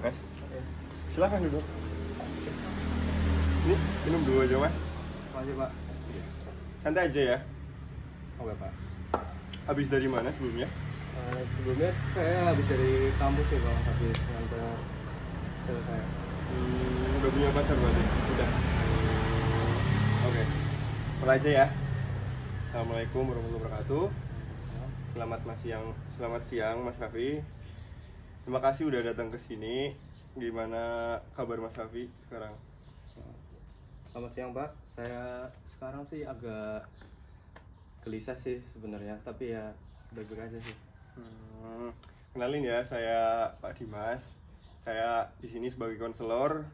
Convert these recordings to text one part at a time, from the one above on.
Mas, silakan duduk. Ini minum dulu aja mas. Makasih Pak. Santai aja ya. Oke Pak. Habis dari mana sebelumnya? Sebelumnya saya habis dari kampus ya Pak, habis ngantar cewek saya. Udah punya pacar berarti? Udah. Oke. Mulai aja ya. Assalamualaikum warahmatullahi wabarakatuh. Selamat siang Mas Raffi. Terima kasih udah datang ke sini. Gimana kabar Mas Raffi sekarang? Selamat siang Pak. Saya sekarang sih agak gelisah sih sebenarnya, tapi ya baik-baik aja sih. Kenalin ya, saya Pak Dimas. Saya di sini sebagai konselor.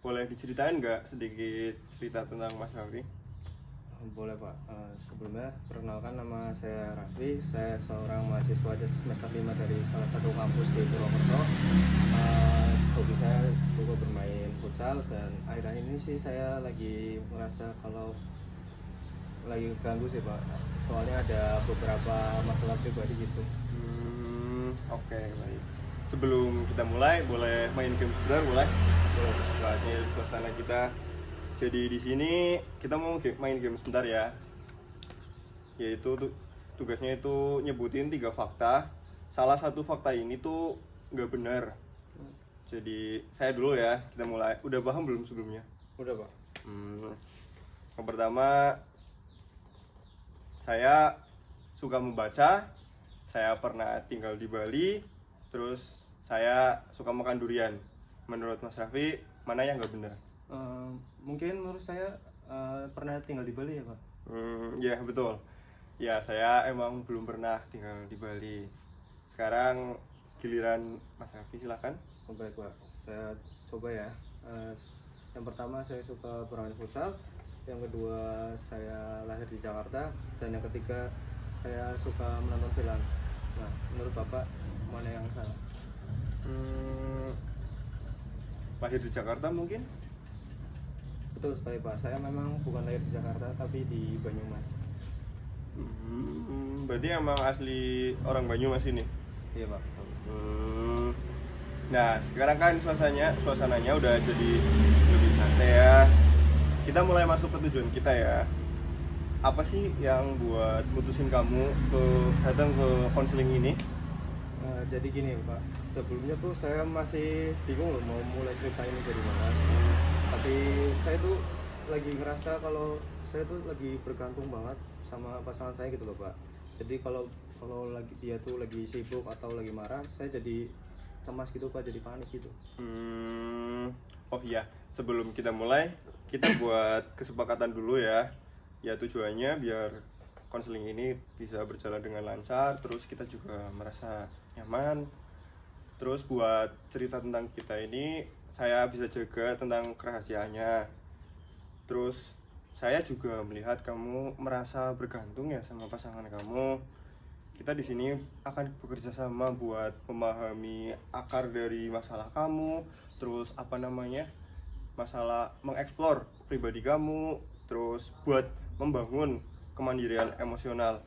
Boleh diceritain nggak sedikit cerita tentang Mas Raffi? Boleh Pak. Sebelumnya perkenalkan, nama saya Raffi. Saya seorang mahasiswa semester 5 dari salah satu kampus di Purwokerto. Hobi saya suka bermain futsal, dan akhir-akhir ini sih saya lagi merasa kalau lagi ganggu sih Pak. Soalnya ada beberapa masalah pribadi gitu. Oke, baik. Sebelum kita mulai, boleh main game sebentar, boleh? Boleh. Soalnya suasana kita. Jadi di sini kita mau main game sebentar ya. Yaitu tugasnya itu nyebutin 3 fakta. Salah satu fakta ini tuh nggak benar. Jadi saya dulu ya, kita mulai. Udah paham belum sebelumnya? Udah Pak. Yang pertama, saya suka membaca. Saya pernah tinggal di Bali. Terus saya suka makan durian. Menurut Mas Raffi, mana yang nggak benar? Mungkin menurut saya pernah tinggal di Bali ya Pak. Ya betul. Ya saya emang belum pernah tinggal di Bali. Sekarang giliran Mas Raffi, silakan. Baik Pak, saya coba ya. Yang pertama, saya suka bermain futsal. Yang kedua, saya lahir di Jakarta. Dan yang ketiga, saya suka menonton film. Nah, menurut Bapak mana yang salah? Lahir di Jakarta mungkin? Betul sekali Pak, saya memang bukan lahir di Jakarta tapi di Banyumas. Berarti emang asli orang Banyumas ini? Iya Pak, betul. Nah sekarang kan suasananya udah jadi lebih santai ya. Kita mulai masuk ke tujuan kita ya. Apa sih yang buat mutusin kamu datang ke konseling ini? Jadi gini Pak, sebelumnya tuh saya masih bingung loh mau mulai cerita ini dari mana. Tapi saya tuh lagi ngerasa kalau saya tuh lagi bergantung banget sama pasangan saya gitu loh Pak. Jadi kalau lagi dia tuh lagi sibuk atau lagi marah, saya jadi cemas gitu Pak, jadi panik gitu. Oh iya, sebelum kita mulai, kita buat kesepakatan dulu ya. Ya tujuannya biar konseling ini bisa berjalan dengan lancar, terus kita juga merasa nyaman. Terus buat cerita tentang kita ini, saya bisa jaga tentang kerahasiaannya. Terus saya juga melihat kamu merasa bergantung ya sama pasangan kamu. Kita di sini akan bekerja sama buat memahami akar dari masalah kamu, terus masalah mengeksplor pribadi kamu, terus buat membangun kemandirian emosional.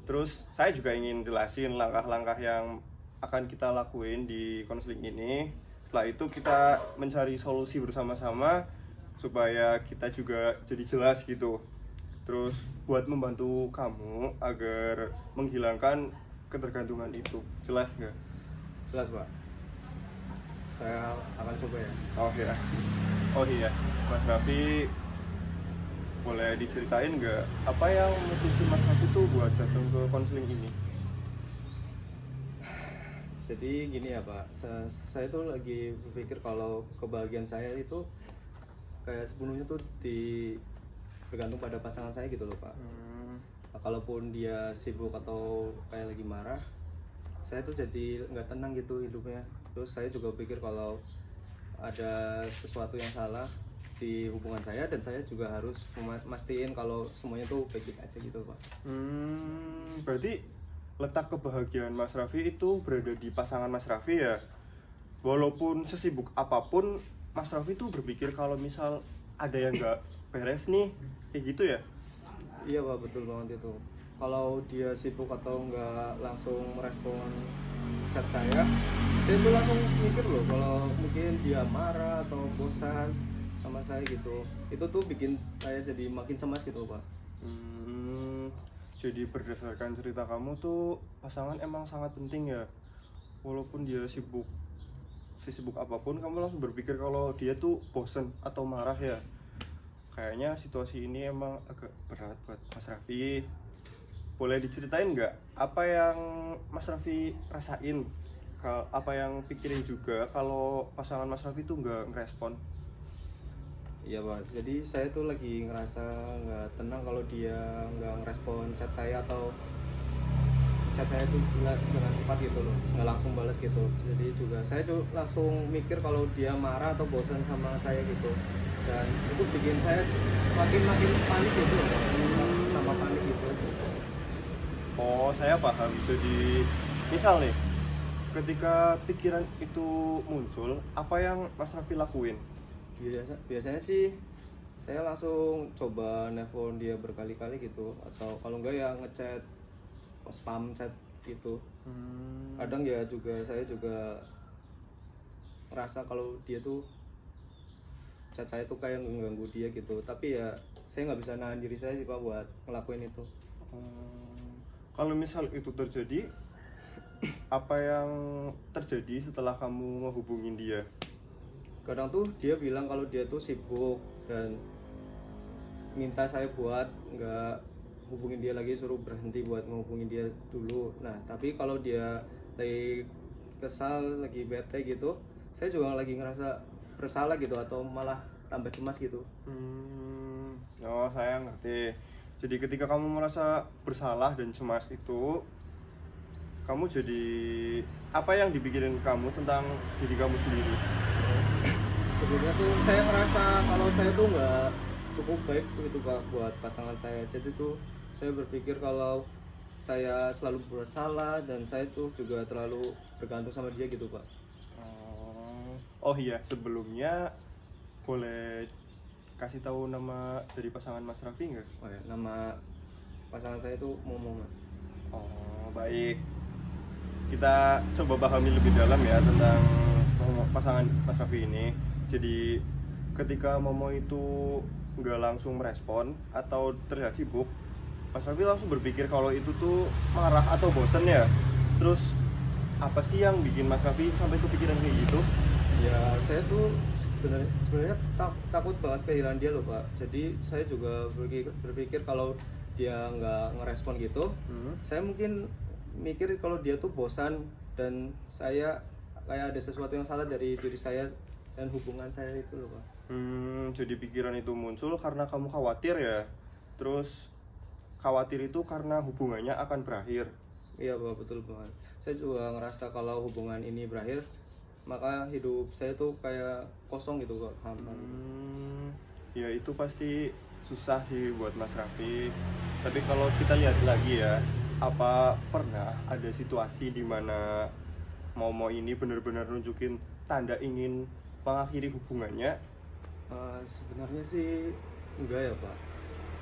Terus saya juga ingin jelasin langkah-langkah yang akan kita lakuin di konseling ini. Setelah itu kita mencari solusi bersama-sama supaya kita juga jadi jelas gitu. Terus buat membantu kamu agar menghilangkan ketergantungan itu. Jelas nggak? Jelas Pak, saya akan coba ya. Oh iya, Mas Raffi, boleh diceritain nggak apa yang mutusin Mas Raffi tuh buat datang ke konseling ini? Jadi gini ya Pak, saya tuh lagi berpikir kalau kebahagiaan saya itu kayak sepenuhnya tuh bergantung pada pasangan saya gitu loh Pak. Nah, kalaupun dia sibuk atau kayak lagi marah, saya tuh jadi nggak tenang gitu hidupnya. Terus saya juga pikir kalau ada sesuatu yang salah di hubungan saya, dan saya juga harus memastikan kalau semuanya tuh baik-baik aja gitu Pak. Berarti letak kebahagiaan Mas Raffi itu berada di pasangan Mas Raffi ya. Walaupun sesibuk apapun, Mas Raffi tuh berpikir kalau misal ada yang nggak beres nih, kayak gitu ya? Iya Pak, betul banget itu. Kalau dia sibuk atau nggak langsung merespon chat saya saya tuh langsung mikir loh kalau mungkin dia marah atau bosan sama saya gitu. Itu tuh bikin saya jadi makin cemas gitu Pak. Jadi berdasarkan cerita kamu tuh pasangan emang sangat penting ya. Walaupun dia sesibuk apapun, kamu langsung berpikir kalau dia tuh bosen atau marah ya. Kayaknya situasi ini emang agak berat buat Mas Raffi. Boleh diceritain nggak apa yang Mas Raffi rasain? Apa yang pikirin juga kalau pasangan Mas Raffi tuh nggak ngerespon? Iya Pak, jadi saya tuh lagi ngerasa nggak tenang kalau dia nggak ngerespon chat saya atau chat saya tuh nggak dengan cepat gitu loh, nggak langsung balas gitu. Jadi juga saya tuh langsung mikir kalau dia marah atau bosan sama saya gitu, dan itu bikin saya makin makin panik gitu loh, tambah panik gitu. Oh, saya paham. Jadi misal nih, ketika pikiran itu muncul, apa yang Mas Raffi lakuin? Biasanya sih saya langsung coba nelpon dia berkali-kali gitu, atau kalau enggak ya ngechat spam chat gitu. Kadang ya juga saya juga ngerasa kalau dia tuh chat saya tuh kayak mengganggu dia gitu, tapi ya saya nggak bisa nahan diri saya sih Pak buat ngelakuin itu. Kalau misal itu terjadi, apa yang terjadi setelah kamu ngehubungin dia? Kadang tuh dia bilang kalau dia tuh sibuk dan minta saya buat nggak hubungin dia lagi, suruh berhenti buat ngehubungin dia dulu. Nah tapi kalau dia lagi kesal, lagi bete gitu, saya juga lagi ngerasa bersalah gitu atau malah tambah cemas gitu. Oh, saya ngerti. Jadi ketika kamu merasa bersalah dan cemas itu, kamu jadi apa yang dipikirin kamu tentang diri kamu sendiri? Sebelumnya tuh saya ngerasa kalau saya tuh nggak cukup baik gitu Pak buat pasangan saya. Jadi tuh saya berpikir kalau saya selalu bersalah dan saya tuh juga terlalu bergantung sama dia gitu Pak. Oh iya, sebelumnya boleh kasih tahu nama dari pasangan Mas Raffi nggak? Oh ya, nama pasangan saya tuh Momo. Oh, baik. Kita coba pahami lebih dalam ya tentang pasangan Mas Raffi ini. Jadi ketika Momo itu nggak langsung merespon atau terlihat sibuk, Mas Raffi langsung berpikir kalau itu tuh marah atau bosen ya. Terus apa sih yang bikin Mas Raffi sampai kepikiran kayak gitu? Ya saya tuh sebenarnya takut banget kehilangan dia loh Pak. Jadi saya juga berpikir kalau dia nggak ngerespon gitu, saya mungkin mikir kalau dia tuh bosan dan saya kayak ada sesuatu yang salah dari diri saya dan hubungan saya itu loh Pak. Jadi pikiran itu muncul karena kamu khawatir ya. Terus khawatir itu karena hubungannya akan berakhir. Iya Pak, betul banget. Saya juga ngerasa kalau hubungan ini berakhir, maka hidup saya tuh kayak kosong gitu Pak, hampa. Ya itu pasti susah sih buat Mas Raffi. Tapi kalau kita lihat lagi ya, apa pernah ada situasi di mana Momo ini benar-benar nunjukin tanda ingin mengakhiri hubungannya? Sebenarnya sih enggak ya Pak.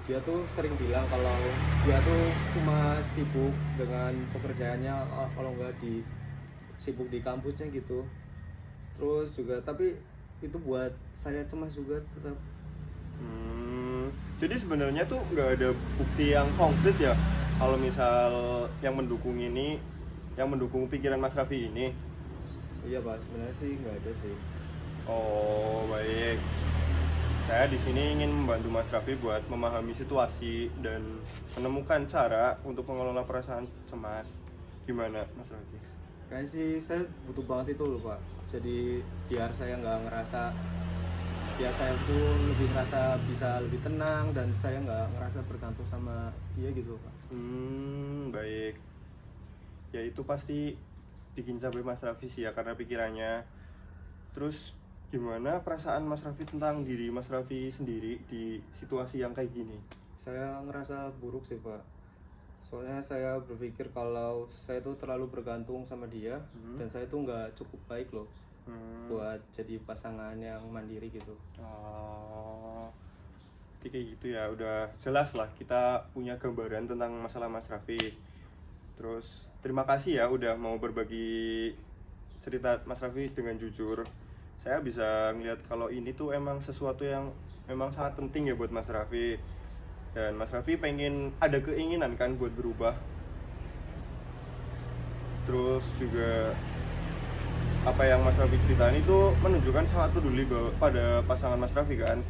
Dia tuh sering bilang kalau dia tuh cuma sibuk dengan pekerjaannya, kalau enggak sibuk di kampusnya gitu. Terus juga tapi itu buat saya cemas juga tetap. Jadi sebenarnya tuh nggak ada bukti yang konkret ya kalau misal yang mendukung ini, yang mendukung pikiran Mas Raffi ini. Iya Pak, sebenarnya sih nggak ada sih. Oh, baik. Saya di sini ingin membantu Mas Raffi buat memahami situasi dan menemukan cara untuk mengelola perasaan cemas. Gimana, Mas Raffi? Kayaknya sih saya butuh banget itu loh Pak. Jadi biar saya nggak ngerasa, biar saya pun lebih ngerasa bisa lebih tenang dan saya nggak ngerasa bergantung sama dia gitu Pak. Baik. Ya itu pasti bikin capek Mas Raffi sih ya karena pikirannya. Terus gimana perasaan Mas Raffi tentang diri Mas Raffi sendiri di situasi yang kayak gini? Saya ngerasa buruk sih Pak. Soalnya saya berpikir kalau saya tuh terlalu bergantung sama dia dan saya tuh nggak cukup baik loh buat jadi pasangan yang mandiri gitu. Oh, jadi kayak gitu ya, udah jelas lah kita punya gambaran tentang masalah Mas Raffi. Terus terima kasih ya udah mau berbagi cerita Mas Raffi dengan jujur, saya bisa ngelihat kalau ini tuh emang sesuatu yang memang sangat penting ya buat Mas Raffi. Dan Mas Raffi pengen ada keinginan kan buat berubah. Terus juga apa yang Mas Raffi ceritain itu menunjukkan sangat peduli pada pasangan Mas Raffi kan,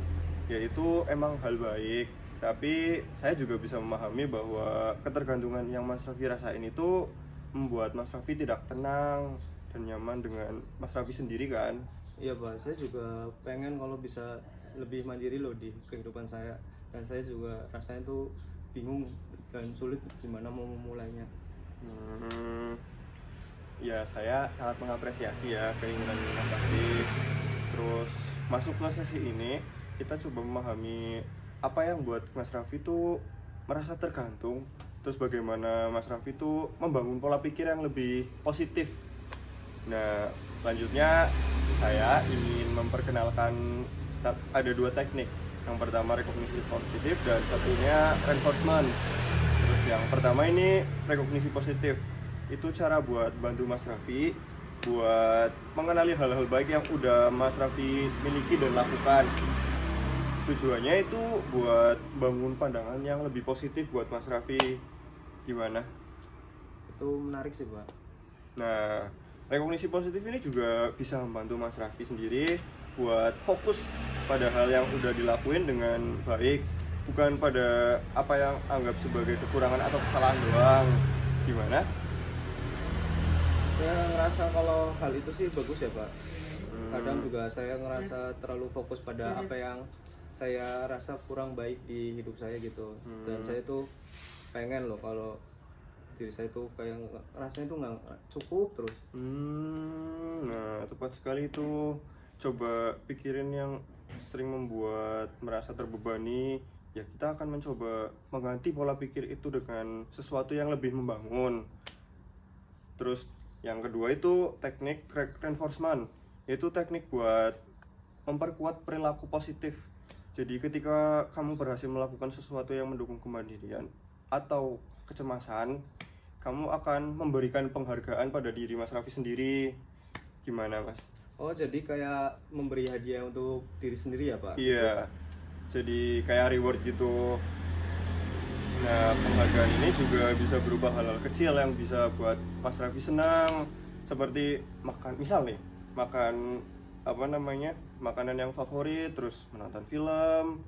yaitu emang hal baik. Tapi saya juga bisa memahami bahwa ketergantungan yang Mas Raffi rasain itu membuat Mas Raffi tidak tenang dan nyaman dengan Mas Raffi sendiri kan. Iya Pak, saya juga pengen kalau bisa lebih mandiri loh di kehidupan saya, dan saya juga rasanya tuh bingung dan sulit gimana mau memulainya. Ya saya sangat mengapresiasi ya keinginan Mas Raffi. Terus masuk ke sesi ini kita coba memahami apa yang buat Mas Raffi tuh merasa tergantung. Terus bagaimana Mas Raffi tuh membangun pola pikir yang lebih positif. Nah selanjutnya saya ingin memperkenalkan ada 2 teknik. Yang pertama rekognisi positif dan satunya reinforcement. Terus yang pertama ini rekognisi positif. Itu cara buat bantu Mas Raffi buat mengenali hal-hal baik yang udah Mas Raffi miliki dan lakukan. Tujuannya itu buat bangun pandangan yang lebih positif buat Mas Raffi. Gimana? Itu menarik sih Pak. Nah, rekognisi positif ini juga bisa membantu Mas Raffi sendiri buat fokus pada hal yang udah dilakuin dengan baik, bukan pada apa yang anggap sebagai kekurangan atau kesalahan doang. Gimana? Saya ngerasa kalau hal itu sih bagus ya Pak. Kadang juga saya ngerasa terlalu fokus pada apa yang saya rasa kurang baik di hidup saya gitu. Dan saya tuh pengen loh kalau diri saya tuh kayak rasanya tuh nggak cukup terus. Nah tepat sekali itu. Coba pikirin yang sering membuat merasa terbebani. Ya kita akan mencoba mengganti pola pikir itu dengan sesuatu yang lebih membangun. Terus yang kedua itu teknik reinforcement, yaitu teknik buat memperkuat perilaku positif. Jadi ketika kamu berhasil melakukan sesuatu yang mendukung kemandirian atau kecemasan, kamu akan memberikan penghargaan pada diri Mas Raffi sendiri. Gimana Mas? Oh jadi kayak memberi hadiah untuk diri sendiri ya Pak? Iya, jadi kayak reward gitu. Nah, penghargaan ini juga bisa berubah hal-hal kecil yang bisa buat Mas Raffi senang, seperti makan, misal nih, makan makanan yang favorit, terus menonton film,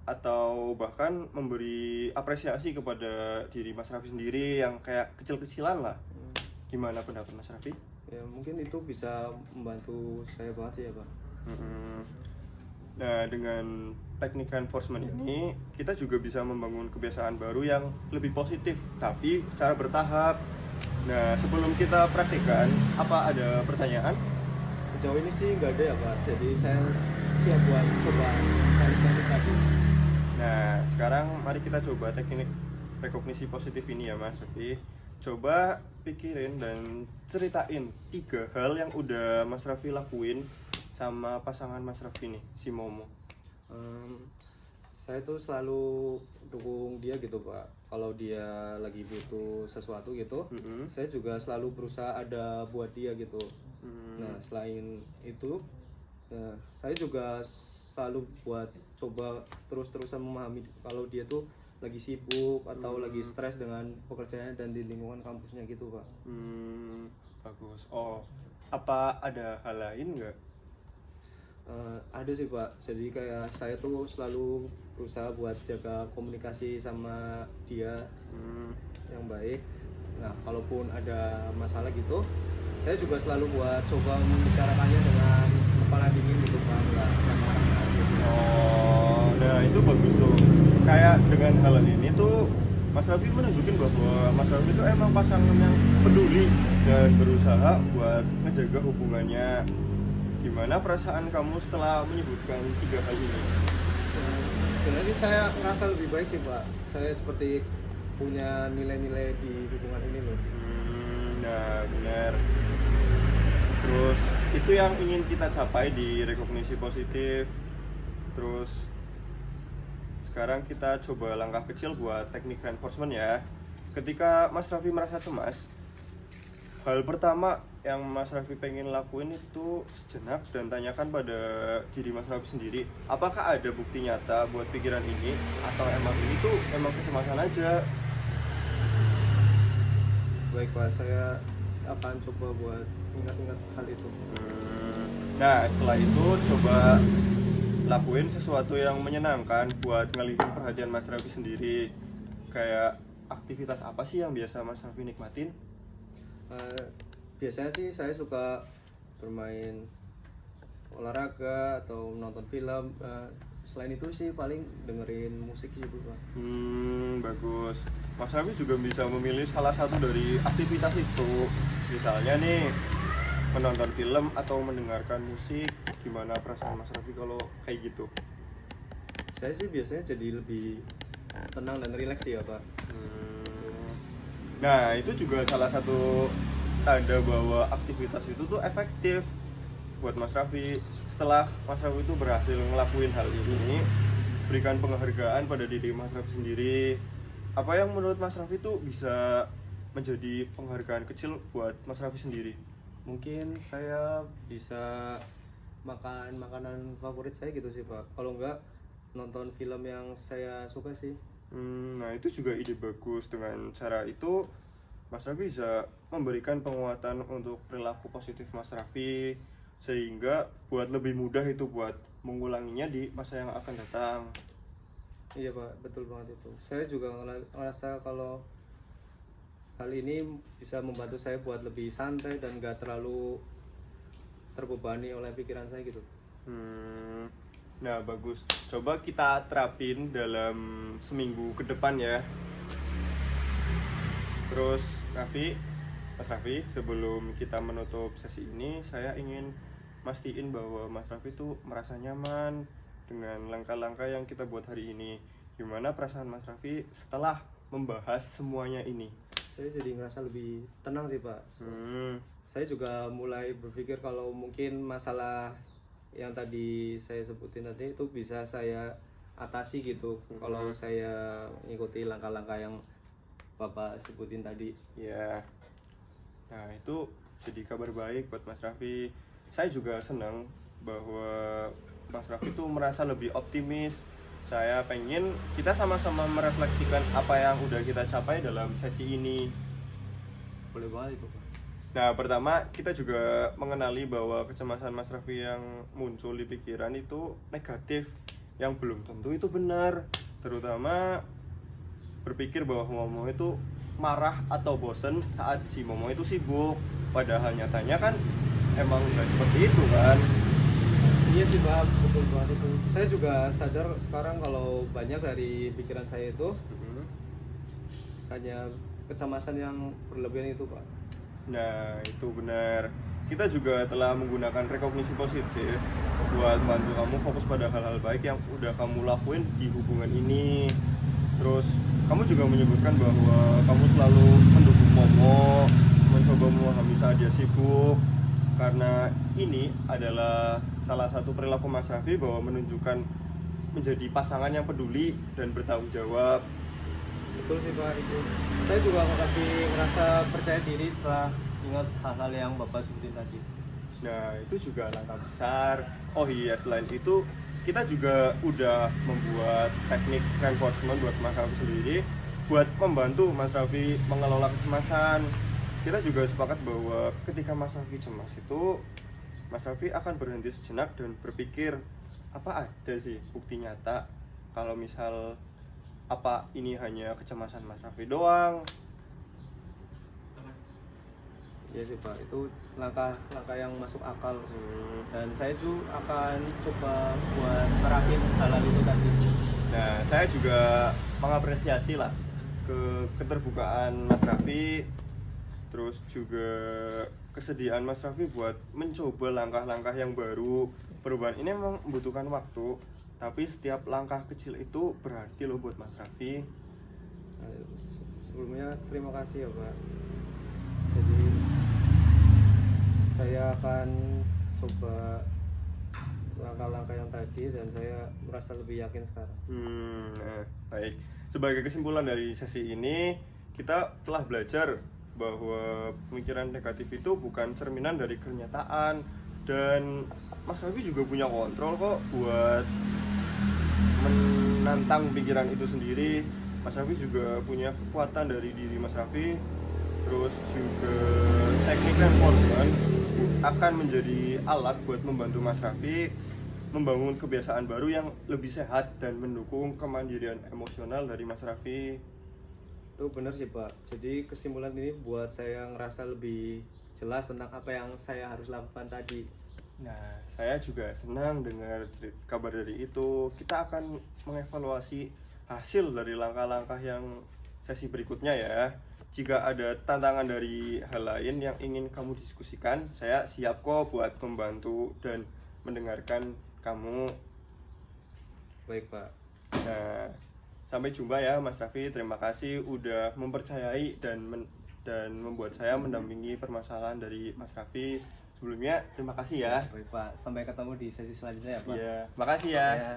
atau bahkan memberi apresiasi kepada diri Mas Raffi sendiri yang kayak kecil-kecilan lah. Gimana pendapat Mas Raffi? Ya mungkin itu bisa membantu saya banget sih ya Pak. Nah, dengan teknik reinforcement ini kita juga bisa membangun kebiasaan baru yang lebih positif, tapi secara bertahap. Nah, sebelum kita praktikkan, apa ada pertanyaan? Sejauh ini sih nggak ada ya Pak, jadi saya siap buat coba teknik tadi. Nah, sekarang mari kita coba teknik rekognisi positif ini ya Mas Raffi. Coba pikirin dan ceritain 3 hal yang udah Mas Raffi lakuin sama pasangan Mas Raffi nih, si Momo. Saya tuh selalu dukung dia gitu Pak. Kalau dia lagi butuh sesuatu gitu, saya juga selalu berusaha ada buat dia gitu. Nah selain itu, saya juga selalu buat coba terus-terusan memahami kalau dia tuh lagi sibuk atau lagi stres dengan pekerjaannya dan di lingkungan kampusnya gitu Pak. Bagus. Oh, apa ada hal lain nggak? Ada sih Pak, jadi kayak saya tuh selalu berusaha buat jaga komunikasi sama dia yang baik. Nah kalaupun ada masalah gitu, saya juga selalu buat coba membicarakannya dengan kepala dingin gitu Pak, nggak marah-marah gitu. Oh, nah itu bagus tuh. Kayak dengan hal ini tuh Mas Raffi menunjukin bahwa Mas Raffi itu emang pasangan yang peduli dan berusaha buat ngejaga hubungannya. Gimana perasaan kamu setelah menyebutkan 3 hal ini? Sebenarnya sih saya ngerasa lebih baik sih Pak. Saya seperti punya nilai-nilai di hubungan ini loh. Nah benar. Terus itu yang ingin kita capai di rekognisi positif. Terus sekarang kita coba langkah kecil buat teknik reinforcement ya. Ketika Mas Raffi merasa cemas, Hal pertama yang Mas Raffi pengen lakuin itu sejenak dan tanyakan pada diri Mas Raffi sendiri, apakah ada bukti nyata buat pikiran ini atau emang ini tuh emang kecemasan aja. Baik Pak, saya akan coba buat ingat-ingat hal itu. Nah, setelah itu coba lakuin sesuatu yang menyenangkan buat ngalihin perhatian Mas Raffi sendiri. Kayak aktivitas apa sih yang biasa Mas Raffi nikmatin? Biasanya sih saya suka bermain olahraga atau nonton film. Selain itu sih paling dengerin musik gitu Pak. Bagus. Mas Raffi juga bisa memilih salah satu dari aktivitas itu. Misalnya nih, menonton film atau mendengarkan musik. Gimana perasaan Mas Raffi kalau kayak gitu? Saya sih biasanya jadi lebih tenang dan rileks ya Pak. Nah, itu juga salah satu tanda bahwa aktivitas itu tuh efektif buat Mas Raffi. Setelah Mas Raffi itu berhasil ngelakuin hal ini, berikan penghargaan pada diri Mas Raffi sendiri. Apa yang menurut Mas Raffi itu bisa menjadi penghargaan kecil buat Mas Raffi sendiri? Mungkin saya bisa makan makanan favorit saya gitu sih Pak. Kalau enggak nonton film yang saya suka sih. Nah, itu juga ide bagus. Dengan cara itu Mas Raffi bisa memberikan penguatan untuk perilaku positif Mas Raffi, sehingga buat lebih mudah itu buat mengulanginya di masa yang akan datang. Iya Pak, betul banget itu. Saya juga ngerasa kalau hal ini bisa membantu saya buat lebih santai dan gak terlalu terbebani oleh pikiran saya gitu. Nah, bagus. Coba kita terapin dalam seminggu ke depan ya. Terus Mas Raffi, sebelum kita menutup sesi ini, saya ingin mastiin bahwa Mas Raffi itu merasa nyaman dengan langkah-langkah yang kita buat hari ini. Gimana perasaan Mas Raffi setelah membahas semuanya ini? Saya jadi ngerasa lebih tenang sih Pak. Saya juga mulai berpikir kalau mungkin masalah yang tadi saya sebutin tadi itu bisa saya atasi gitu. Kalau saya ngikuti langkah-langkah yang Bapak sebutin tadi. Ya. Nah, itu jadi kabar baik buat Mas Raffi. Saya juga senang bahwa Mas Raffi itu merasa lebih optimis. Saya pengen kita sama-sama merefleksikan apa yang udah kita capai dalam sesi ini. Boleh banget itu Pak. Nah, pertama kita juga mengenali bahwa kecemasan Mas Raffi yang muncul di pikiran itu negatif, yang belum tentu itu benar. Terutama berpikir bahwa Momo itu marah atau bosen saat si Momo itu sibuk. Padahal nyatanya kan emang nggak seperti itu kan. Iya sih Pak, betul banget itu. Saya juga sadar sekarang kalau banyak dari pikiran saya itu hanya kecemasan yang berlebihan itu Pak. Nah, itu benar. Kita juga telah menggunakan rekognisi positif buat bantu kamu fokus pada hal-hal baik yang udah kamu lakuin di hubungan ini. Terus kamu juga menyebutkan bahwa kamu selalu mendukung Momo, mencoba memahami saat dia sibuk, karena ini adalah salah satu perilaku Mas Raffi bahwa menunjukkan menjadi pasangan yang peduli dan bertanggung jawab. Betul sih Pak itu. Saya juga merasa percaya diri setelah ingat hal-hal yang Bapak sebutin tadi. Nah, itu juga langkah besar. Oh iya, selain itu kita juga udah membuat teknik reinforcement buat Mas Raffi sendiri buat membantu Mas Raffi mengelola kecemasan. Kita juga sepakat bahwa ketika Mas Raffi cemas itu, Mas Raffi akan berhenti sejenak dan berpikir, apa ada sih bukti nyata kalau misal apa ini hanya kecemasan Mas Raffi doang. Iya sih Pak, itu langkah yang masuk akal. Dan saya juga akan coba buat terapin hal-hal itu tadi. Nah, saya juga mengapresiasi lah keterbukaan Mas Raffi, terus juga kesediaan Mas Raffi buat mencoba langkah-langkah yang baru. Perubahan ini memang membutuhkan waktu, tapi setiap langkah kecil itu berarti loh buat Mas Raffi. Sebelumnya terima kasih ya Pak. Jadi saya akan coba langkah-langkah yang tadi dan saya merasa lebih yakin sekarang. Nah, baik. Sebagai kesimpulan dari sesi ini, kita telah belajar bahwa pemikiran negatif itu bukan cerminan dari kenyataan, dan Mas Raffi juga punya kontrol kok buat menantang pikiran itu sendiri. Mas Raffi juga punya kekuatan dari diri Mas Raffi, terus juga teknik reinforcement akan menjadi alat buat membantu Mas Raffi membangun kebiasaan baru yang lebih sehat dan mendukung kemandirian emosional dari Mas Raffi. Itu benar sih Pak, jadi kesimpulan ini buat saya ngerasa lebih jelas tentang apa yang saya harus lakukan tadi. Nah, saya juga senang dengar kabar dari itu. Kita akan mengevaluasi hasil dari langkah-langkah yang sesi berikutnya ya. Jika ada tantangan dari hal lain yang ingin kamu diskusikan, saya siap kok buat membantu dan mendengarkan kamu. Baik Pak. Nah, sampai jumpa ya Mas Raffi. Terima kasih udah mempercayai dan membuat saya mendampingi permasalahan dari Mas Raffi. Sebelumnya terima kasih ya. Baik Pak, sampai ketemu di sesi selanjutnya ya Pak. Iya, makasih ya. Ya.